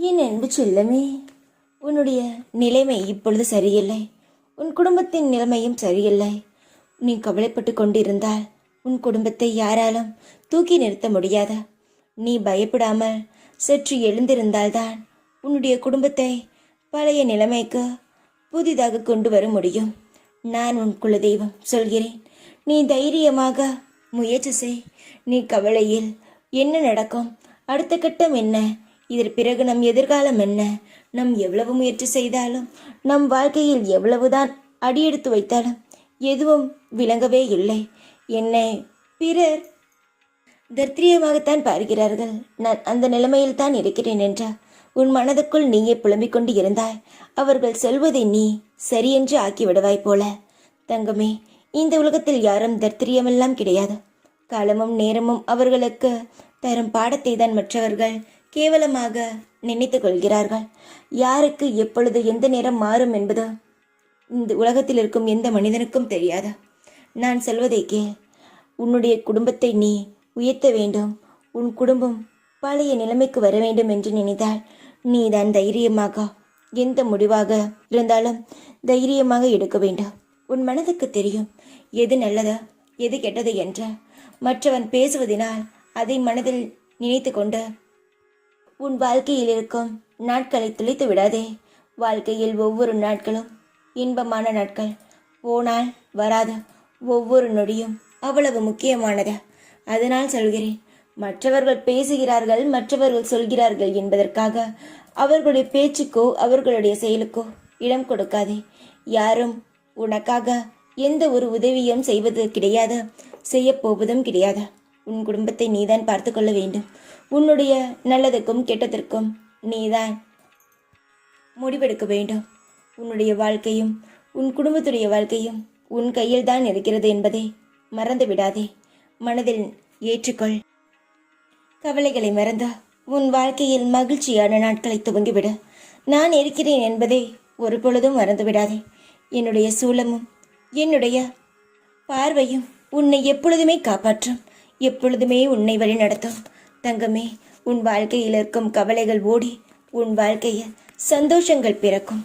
என் அன்பு செல்லமே, உன்னுடைய நிலைமை இப்பொழுது சரியில்லை. உன் குடும்பத்தின் நிலைமையும் சரியில்லை. நீ கவலைப்பட்டு கொண்டிருந்தால் உன் குடும்பத்தை யாராலும் தூக்கி நிறுத்த முடியாத. நீ பயப்படாமல் சற்று எழுந்திருந்தால்தான் உன்னுடைய குடும்பத்தை பழைய நிலைமைக்கு புதிதாக கொண்டு வர முடியும். நான் உன் குலதெய்வம் சொல்கிறேன். நீ தைரியமாக முயற்சி செய். நீ கவலையில் என்ன நடக்கும், அடுத்த கட்டம் என்ன, இதற்கு பிறகு நம் எதிர்காலம் என்ன, நம் எவ்வளவு முயற்சி செய்தாலும், நம் வாழ்க்கையில் எவ்வளவுதான் அடியெடுத்து வைத்தாலும் எதுவும் விளங்கவே இல்லை. என்னை பிறர் தர்த்திரியமாகத்தான் பார்க்கிறார்கள். நான் அந்த நிலைமையில் தான் இருக்கிறேன் என்றால் உன் மனதுக்குள் நீயே புலம்பிக் கொண்டு இருந்தாய். அவர்கள் சொல்வதை நீ சரியென்று ஆக்கிவிடுவாய் போல. தங்கமே, இந்த உலகத்தில் யாரும் தர்த்திரியமெல்லாம் கிடையாது. காலமும் நேரமும் அவர்களுக்கு தரும் பாடத்தை தான் மற்றவர்கள் கேவலமாக நினைத்து கொள்கிறார்கள். யாருக்கு எப்பொழுது எந்த நேரம் மாறும் என்பது இந்த உலகத்தில் இருக்கும் எந்த மனிதனுக்கும் தெரியாது. நான் சொல்வதை கேள். உன்னுடைய குடும்பத்தை நீ உயர்த்த வேண்டும். உன் குடும்பம் பழைய நிலைமைக்கு வர வேண்டும் என்று நினைத்தால் நீ தான் தைரியமாக எந்த முடிவாக இருந்தாலும் தைரியமாக எடுக்க வேண்டும். உன் மனதுக்கு தெரியும் எது நல்லதா எது கெட்டது என்ற. மற்றவன் பேசுவதனால் அதை மனதில் நினைத்து கொண்டு உன் வாழ்க்கையில் இருக்கும் நாட்களை துளைத்து விடாதே. வாழ்க்கையில் ஒவ்வொரு நாட்களும் இன்பமான நாட்கள். போனால் வராத ஒவ்வொரு நொடியும் அவ்வளவு முக்கியமானது. அதனால் சொல்கிறேன், மற்றவர்கள் பேசுகிறார்கள், மற்றவர்கள் சொல்கிறார்கள் என்பதற்காக அவர்களுடைய பேச்சுக்கோ அவர்களுடைய செயலுக்கோ இடம் கொடுக்காதே. யாரும் உனக்காக எந்த ஒரு உதவியும் செய்வது கிடையாது, செய்யப்போவதும் கிடையாது. உன் குடும்பத்தை நீதான் பார்த்து கொள்ள வேண்டும். உன்னுடைய நல்லதுக்கும் கெட்டதற்கும் நீதான் முடிவெடுக்க வேண்டும். உன்னுடைய வாழ்க்கையும் உன் குடும்பத்துடைய வாழ்க்கையும் உன் கையில் தான் இருக்கிறது என்பதை மறந்து விடாதே. மனதில் ஏற்றுக்கொள். கவலைகளை மறந்து உன் வாழ்க்கையில் மகிழ்ச்சியான நாட்களை துவங்கிவிடு. நான் இருக்கிறேன் என்பதை ஒரு பொழுதும் மறந்து விடாதே. என்னுடைய சூலமும் என்னுடைய பார்வையும் உன்னை எப்பொழுதுமே காப்பாற்றும், எப்பொழுதுமே உன்னை வழி நடத்தும். தங்கமே, உன் வாழ்க்கையில் இருக்கும் கவலைகள் ஓடி உன் வாழ்க்கையில் சந்தோஷங்கள் பிறக்கும்.